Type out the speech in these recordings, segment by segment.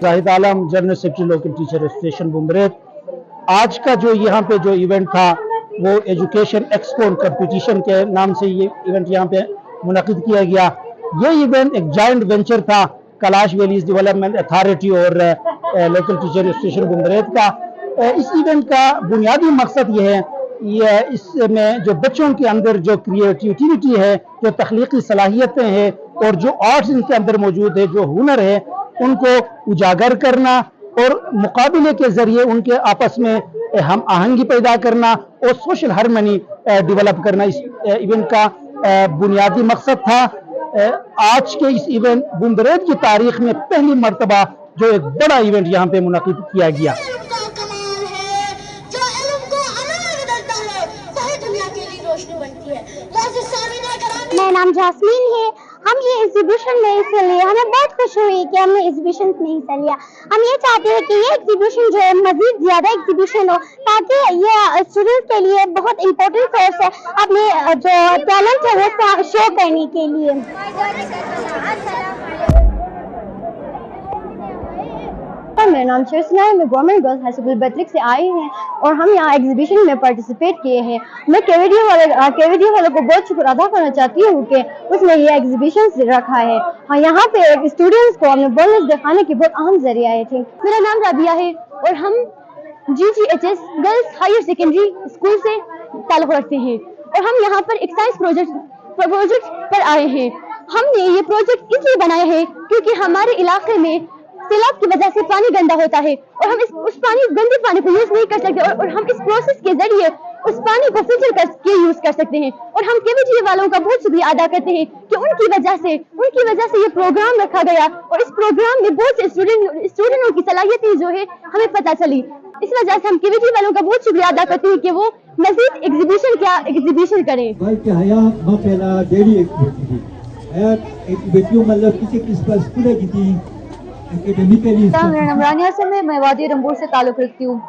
Zahid Alam, general secretary local teacher association Bumburet. आज का जो यहाँ पे जो इवेंट था वो एजुकेशन एक्सपो कंपटीशन के नाम से ये इवेंट यहाँ पे मुनक़िद किया गया। ये इवेंट एक जॉइंट वेंचर था कैलाश वैलीज डेवलपमेंट अथॉरिटी और लोकल टीचर एसोसिएशन बुम्बरेत का। इस इवेंट का बुनियादी मकसद ये है, ये इसमें जो बच्चों के अंदर जो क्रिएटिविटी है, जो तख्लीकी सलाहियतें हैं और जो आर्ट्स इनके अंदर मौजूद है, जो हुनर है, उनको उजागर करना और मुकाबले के जरिए उनके आपस में हम आहंगी पैदा करना और सोशल हार्मनी डेवलप करना इस इवेंट का बुनियादी मकसद था। आज के इस इवेंट बुम्बरेत की तारीख में पहली मर्तबा जो एक बड़ा इवेंट यहाँ पे मुनक़िद किया गया। मेरा नाम जासमीन है। हम ये एग्जीबिशन में हिस्सा लिए, हमें बहुत खुशी हुई कि हमने एग्जीबिशन में हिस्सा लिया। हम ये चाहते हैं कि ये एग्जीबिशन जो है मजीद ज्यादा एग्जीबिशन हो, ताकि ये स्टूडेंट्स के लिए बहुत इंपॉर्टेंट सोर्स है अपने जो टैलेंट है वो शो करने के लिए। मेरा नाम शेरसना है। मैं गवर्नमेंट गर्ल्स हाई स्कूल बतरिक से आई हैं और हम यहाँ एग्जीबिशन में पार्टिसिपेट किए हैं। मैं केवीडी वालों को बहुत शुक्र अदा करना चाहती हूँ कि उसने ये एग्जीबिशन रखा है। हाँ, यहाँ पे स्टूडेंट्स को अपने बोनस दिखाने की बहुत अहम जरिया है। मेरा नाम राबिया है और हम GGHS girls higher secondary school से ताल्लुक़ रखते हैं और हम यहाँ पर एक साइंस प्रोजेक्ट पर आए हैं। हमने ये प्रोजेक्ट इसलिए बनाया है क्योंकि हमारे इलाके में सैलाब की वजह से पानी गंदा होता है और हम उस गंदे पानी को यूज नहीं कर सकते और हम इस प्रोसेस के जरिए उस पानी को फिल्टर करके यूज कर सकते हैं। और हम केवीडी वालों का बहुत शुक्रिया अदा करते हैं कि उनकी वजह से ये प्रोग्राम रखा गया और इस प्रोग्राम में बहुत से स्टूडेंटों की सलाहियतें जो है हमें पता चली। इस वजह से हम केवीडी वालों का बहुत शुक्रिया अदा करते हैं कि वो मजीद एग्जीबिशन करें। मेरा नाम रानिया से मैं वादी रंबूर से ताल्लुक़ रखती हूँ।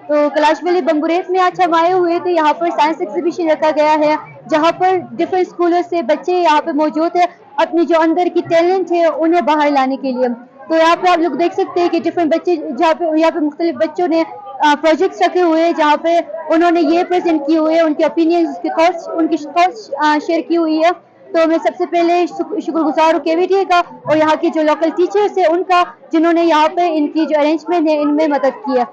तो कैलाश वैली बुम्बरेत में आज हम आए हुए थे। यहाँ पर साइंस एग्जीबिशन रखा गया है जहाँ पर डिफरेंट स्कूलों से बच्चे यहाँ पे मौजूद है अपनी जो अंदर की टैलेंट है उन्हें बाहर लाने के लिए। तो यहाँ पे आप लोग देख सकते हैं कि डिफरेंट बच्चे यहाँ पे मुख्तलिफ बच्चों ने प्रोजेक्ट्स रखे हुए हैं जहाँ पे उन्होंने ये प्रेजेंट किए हुए हैं, उनके ओपिनियंस, उनकी थॉट्स शेयर की हुई है। तो मैं सबसे पहले शुक्रगुजार हूँ केवीडी का और यहाँ के जो लोकल टीचर्स हैं उनका, जिन्होंने यहाँ पे इनकी जो अरेंजमेंट है इनमें मदद की है।